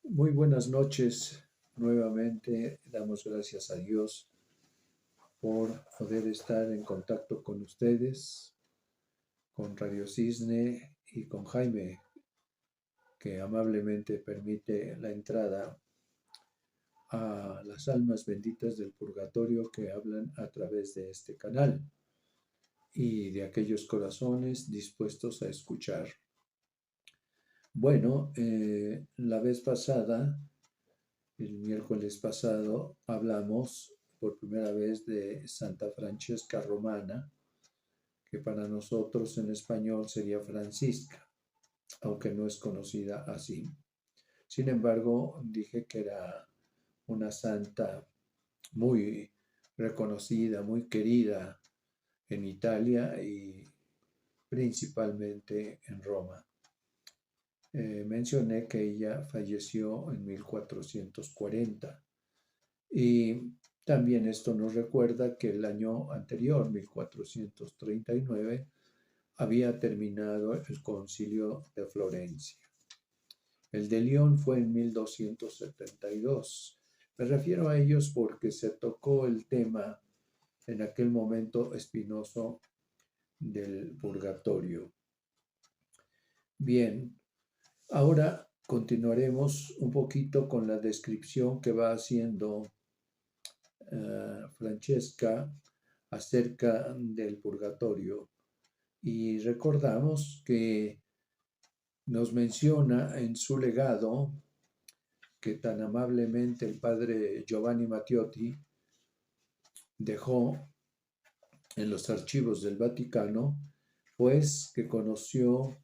Muy buenas noches. Nuevamente damos gracias a Dios por poder estar en contacto con ustedes, con Radio Cisne y con Jaime, que amablemente permite la entrada a las almas benditas del purgatorio que hablan a través de este canal y de aquellos corazones dispuestos a escuchar. Bueno, la vez pasada, el miércoles pasado, hablamos por primera vez de Santa Francesca Romana, que para nosotros en español sería Francisca, aunque no es conocida así. Sin embargo, dije que era una santa muy reconocida, muy querida en Italia y principalmente en Roma. Mencioné que ella falleció en 1440 y también esto nos recuerda que el año anterior, 1439, había terminado el concilio de Florencia. El de León fue en 1272. Me refiero a ellos porque se tocó el tema en aquel momento espinoso del purgatorio. Bien, ahora continuaremos un poquito con la descripción que va haciendo Francesca acerca del purgatorio. Y recordamos que nos menciona en su legado que tan amablemente el padre Giovanni Mattiotti dejó en los archivos del Vaticano, pues que conoció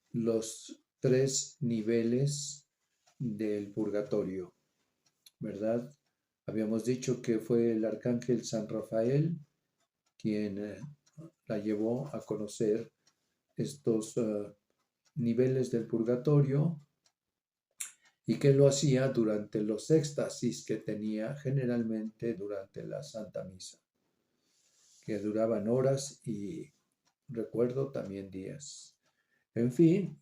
los tres niveles del purgatorio, ¿verdad? Habíamos dicho que fue el arcángel San Rafael quien la llevó a conocer estos niveles del purgatorio y que lo hacía durante los éxtasis que tenía generalmente durante la Santa Misa, que duraban horas y recuerdo también días. En fin,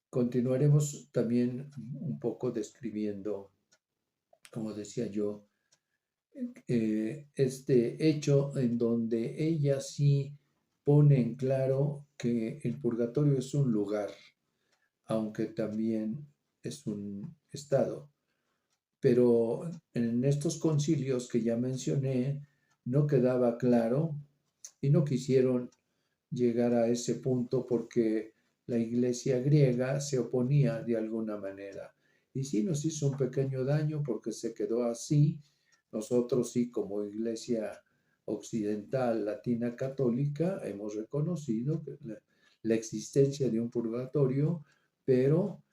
continuaremos también un poco describiendo, como decía yo, este hecho en donde ella sí pone en claro que el purgatorio es un lugar, aunque también es un estado. Pero en estos concilios que ya mencioné, no quedaba claro y no quisieron llegar a ese punto porque la iglesia griega se oponía de alguna manera. Y sí nos hizo un pequeño daño porque se quedó así. Nosotros sí, como iglesia occidental latina católica, hemos reconocido la existencia de un purgatorio, pero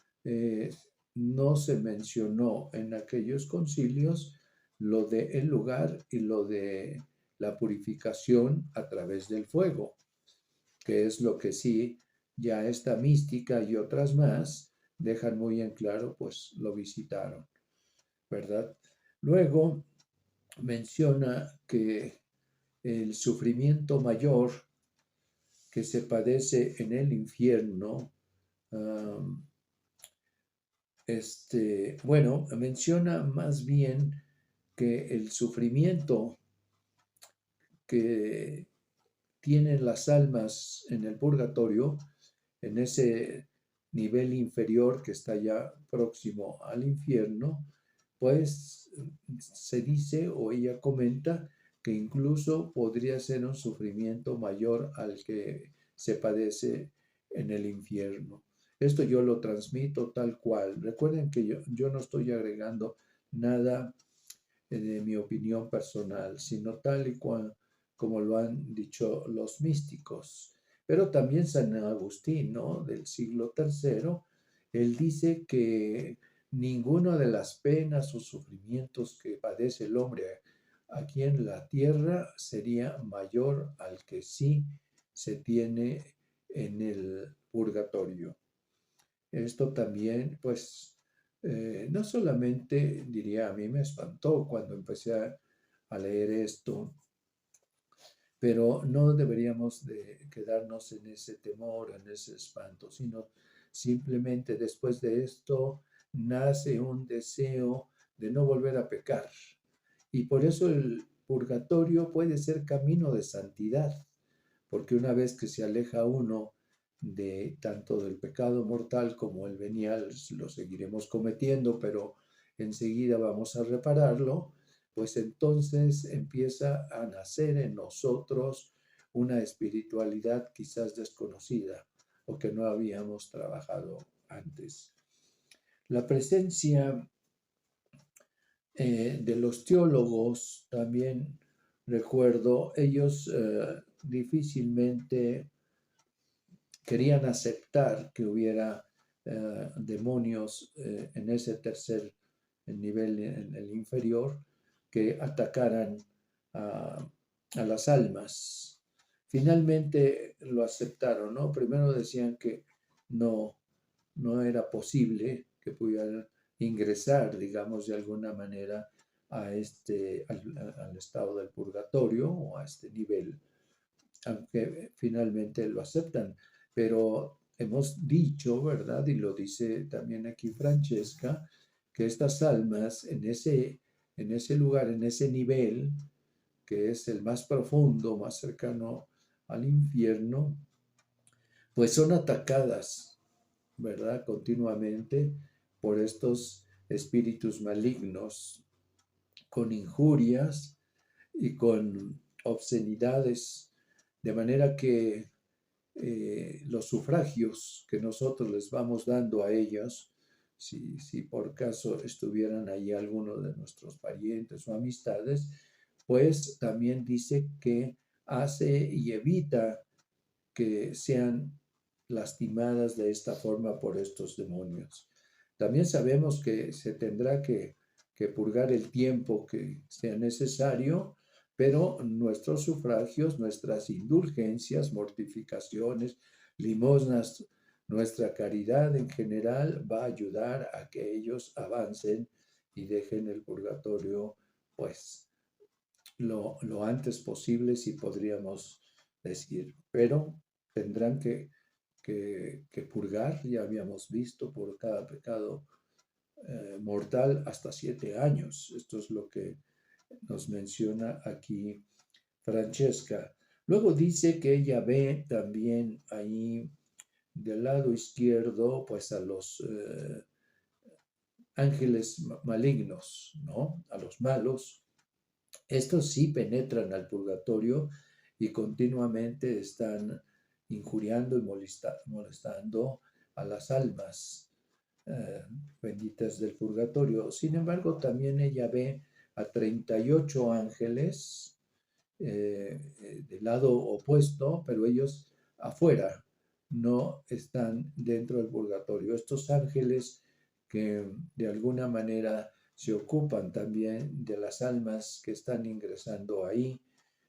no se mencionó en aquellos concilios lo de el lugar y lo de la purificación a través del fuego, que es lo que sí ya esta mística y otras más dejan muy en claro, pues lo visitaron, ¿verdad? Luego menciona que el sufrimiento mayor que se padece en el infierno, um, bueno, menciona más bien que el sufrimiento que tienen las almas en el purgatorio, en ese nivel inferior que está ya próximo al infierno, pues se dice o ella comenta que incluso podría ser un sufrimiento mayor al que se padece en el infierno. Esto yo lo transmito tal cual. Recuerden que yo no estoy agregando nada de mi opinión personal, sino tal y cual como lo han dicho los místicos. Pero también San Agustín, ¿no? Del siglo tercero, él dice que ninguna de las penas o sufrimientos que padece el hombre aquí en la tierra sería mayor al que sí se tiene en el purgatorio. Esto también, pues, no solamente diría, a mí me espantó cuando empecé a leer esto, pero no deberíamos de quedarnos en ese temor, en ese espanto, sino simplemente después de esto nace un deseo de no volver a pecar. Y por eso el purgatorio puede ser camino de santidad, porque una vez que se aleja uno de tanto del pecado mortal como el venial, lo seguiremos cometiendo, pero enseguida vamos a repararlo, pues entonces empieza a nacer en nosotros una espiritualidad quizás desconocida o que no habíamos trabajado antes. La presencia de los teólogos también recuerdo, ellos difícilmente querían aceptar que hubiera demonios en ese tercer nivel, en el inferior, que atacaran a, a las almas. Finalmente lo aceptaron, ¿no? Primero decían que no, no era posible que pudieran ingresar, digamos, de alguna manera al estado del purgatorio o a este nivel, aunque finalmente lo aceptan. Pero hemos dicho, ¿verdad? Y lo dice también aquí Francesca, que estas almas en ese lugar, en ese nivel, que es el más profundo, más cercano al infierno, pues son atacadas, ¿verdad? Continuamente por estos espíritus malignos, con injurias y con obscenidades, de manera que los sufragios que nosotros les vamos dando a ellos, si por caso estuvieran ahí algunos de nuestros parientes o amistades, pues también dice que hace y evita que sean lastimadas de esta forma por estos demonios. También sabemos que se tendrá que purgar el tiempo que sea necesario, pero nuestros sufragios, nuestras indulgencias, mortificaciones, limosnas, nuestra caridad en general va a ayudar a que ellos avancen y dejen el purgatorio, pues, lo antes posible, si podríamos decir. Pero tendrán que purgar, ya habíamos visto, por cada pecado mortal hasta 7 años. Esto es lo que nos menciona aquí Francesca. Luego dice que ella ve también ahí del lado izquierdo, pues a los ángeles malignos, ¿no? A los malos. Estos sí penetran al purgatorio y continuamente están injuriando y molestando a las almas benditas del purgatorio. Sin embargo, también ella ve a 38 ángeles del lado opuesto, pero ellos afuera, no están dentro del purgatorio. Estos ángeles que de alguna manera se ocupan también de las almas que están ingresando ahí,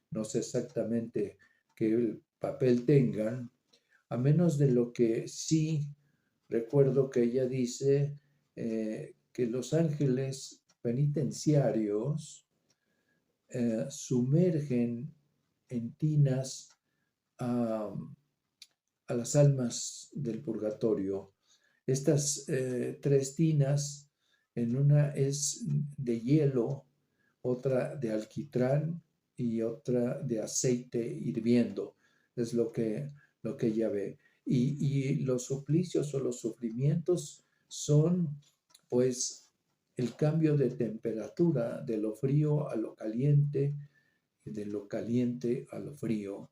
no sé exactamente qué papel tengan, a menos de lo que sí recuerdo que ella dice que los ángeles penitenciarios sumergen en tinas a, a las almas del purgatorio. Estas tres tinas, en una es de hielo, otra de alquitrán y otra de aceite hirviendo. Es lo que ella ve. Y los suplicios o los sufrimientos son, pues, el cambio de temperatura de lo frío a lo caliente y de lo caliente a lo frío.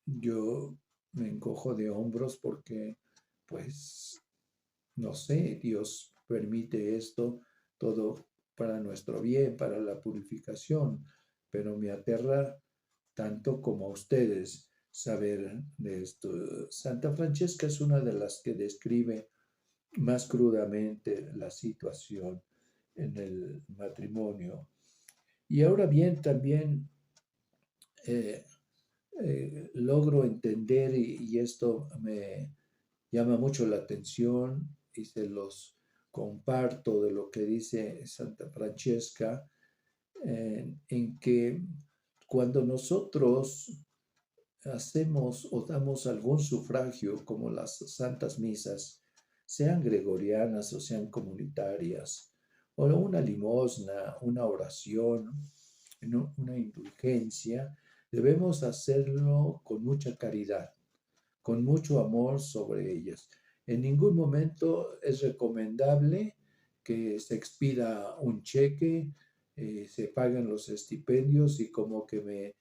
Yo me encojo de hombros porque, pues, no sé, Dios permite esto todo para nuestro bien, para la purificación, pero me aterra tanto como a ustedes saber de esto. Santa Francesca es una de las que describe más crudamente la situación en el matrimonio. Y ahora bien, también eh, logro entender, y esto me llama mucho la atención y se los comparto de lo que dice Santa Francesca, en que cuando nosotros hacemos o damos algún sufragio como las santas misas, sean gregorianas o sean comunitarias, o una limosna, una oración, una indulgencia, debemos hacerlo con mucha caridad, con mucho amor sobre ellas. En ningún momento es recomendable que se expida un cheque, se paguen los estipendios y como que me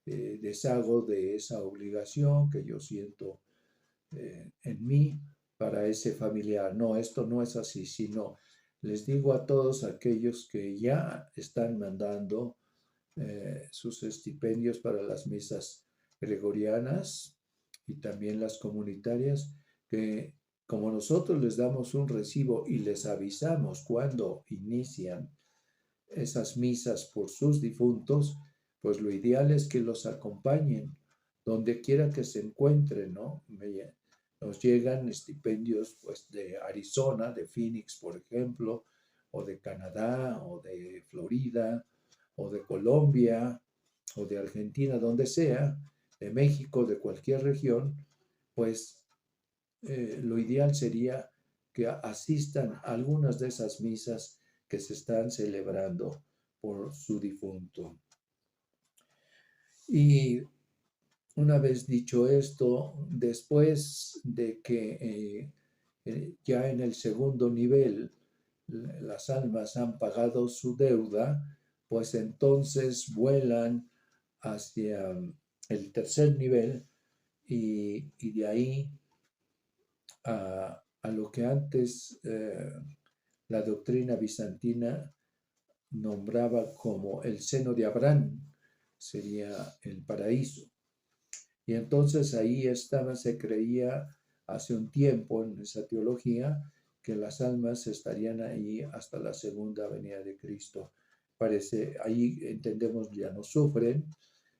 deshago de esa obligación que yo siento en mí para ese familiar. No, esto no es así, sino les digo a todos aquellos que ya están mandando sus estipendios para las misas gregorianas y también las comunitarias, que como nosotros les damos un recibo y les avisamos cuando inician esas misas por sus difuntos, pues lo ideal es que los acompañen donde quiera que se encuentren, ¿no? Nos llegan estipendios pues de Arizona, de Phoenix, por ejemplo, o de Canadá, o de Florida, o de Colombia, o de Argentina, donde sea, de México, de cualquier región, pues lo ideal sería que asistan a algunas de esas misas que se están celebrando por su difunto. Y una vez dicho esto, después de que ya en el segundo nivel las almas han pagado su deuda, pues entonces vuelan hacia el tercer nivel y de ahí a lo que antes la doctrina bizantina nombraba como el seno de Abraham, sería el paraíso. Y entonces ahí estaba, se creía hace un tiempo en esa teología que las almas estarían ahí hasta la segunda venida de Cristo. Parece, ahí entendemos ya no sufren,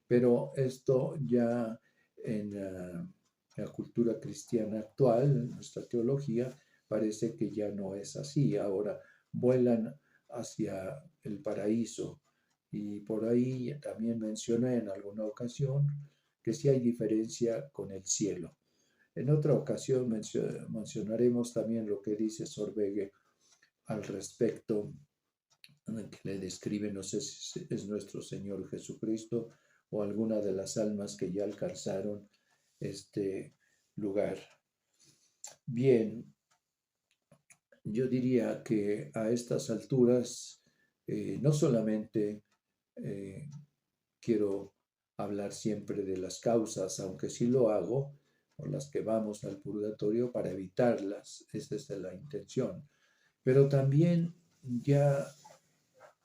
pero esto ya en la cultura cristiana actual, en nuestra teología, parece que ya no es así. Ahora vuelan hacia el paraíso. Y por ahí también mencioné en alguna ocasión que sí hay diferencia con el cielo. En otra ocasión mencionaremos también lo que dice Sorbegue al respecto, que le describe, no sé si es nuestro Señor Jesucristo o alguna de las almas que ya alcanzaron este lugar. Bien, yo diría que a estas alturas no solamente eh, quiero hablar siempre de las causas, aunque sí lo hago, por las que vamos al purgatorio para evitarlas, esa es la intención. Pero también ya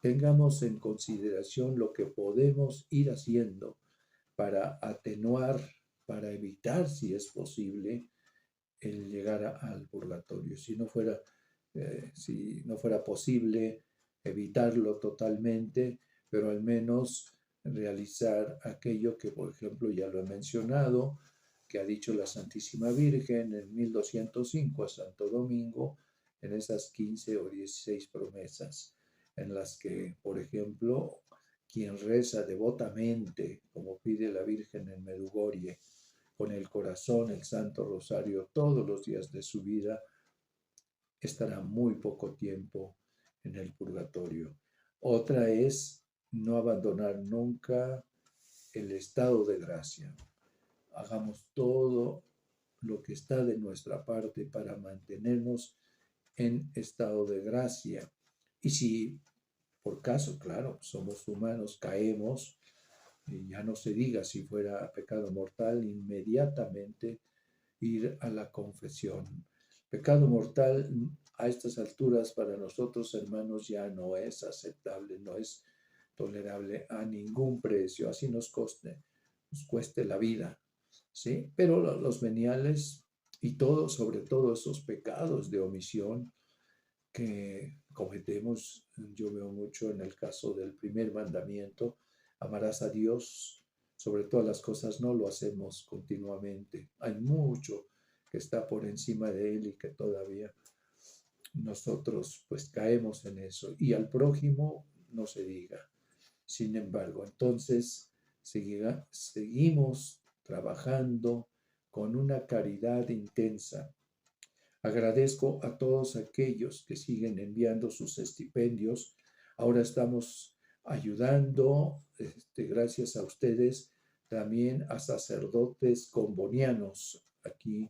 tengamos en consideración lo que podemos ir haciendo para atenuar, para evitar, si es posible, el llegar al purgatorio. Si no fuera posible evitarlo totalmente, pero al menos realizar aquello que, por ejemplo, ya lo he mencionado, que ha dicho la Santísima Virgen en 1205 a Santo Domingo, en esas 15 o 16 promesas, en las que, por ejemplo, quien reza devotamente, como pide la Virgen en Medjugorje, con el corazón el Santo Rosario todos los días de su vida, estará muy poco tiempo en el purgatorio. Otra es no abandonar nunca el estado de gracia. Hagamos todo lo que está de nuestra parte para mantenernos en estado de gracia. Y si por caso, claro, somos humanos, caemos, y ya no se diga si fuera pecado mortal, inmediatamente ir a la confesión. Pecado mortal a estas alturas para nosotros, hermanos, ya no es aceptable, no es tolerable a ningún precio, así nos cueste la vida, ¿sí? Pero los veniales y todo, sobre todo esos pecados de omisión que cometemos, yo veo mucho en el caso del primer mandamiento, amarás a Dios sobre todas las cosas, no lo hacemos continuamente. Hay mucho que está por encima de él y que todavía nosotros pues caemos en eso. Y al prójimo no se diga. Sin embargo, entonces seguimos trabajando con una caridad intensa, Agradezco a todos aquellos que siguen enviando sus estipendios. Ahora estamos ayudando, gracias a ustedes, también a sacerdotes combonianos aquí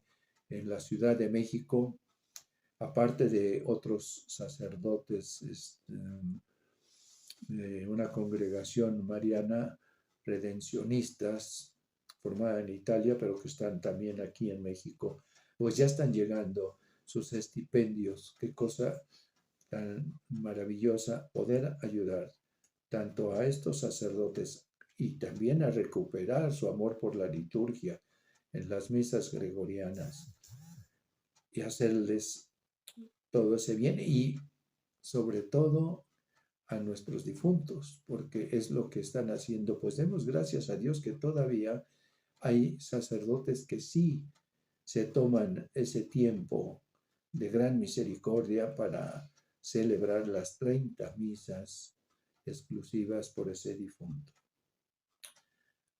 en la Ciudad de México, aparte de otros sacerdotes de una congregación mariana redencionistas formada en Italia, pero que están también aquí en México, pues ya están llegando sus estipendios. Qué cosa tan maravillosa poder ayudar tanto a estos sacerdotes y también a recuperar su amor por la liturgia en las misas gregorianas y hacerles todo ese bien y sobre todo a nuestros difuntos, porque es lo que están haciendo. Pues demos gracias a Dios que todavía hay sacerdotes que sí se toman ese tiempo de gran misericordia para celebrar las 30 misas exclusivas por ese difunto.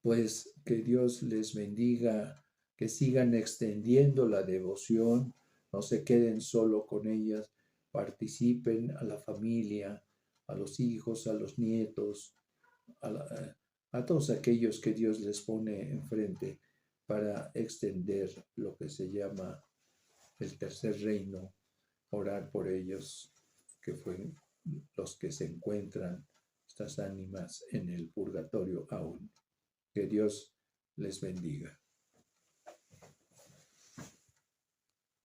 Pues que Dios les bendiga, que sigan extendiendo la devoción, no se queden solo con ellas, participen a la familia, a los hijos, a los nietos, a todos aquellos que Dios les pone enfrente para extender lo que se llama el tercer reino, orar por ellos, que fueron los que se encuentran, estas ánimas en el purgatorio aún. Que Dios les bendiga.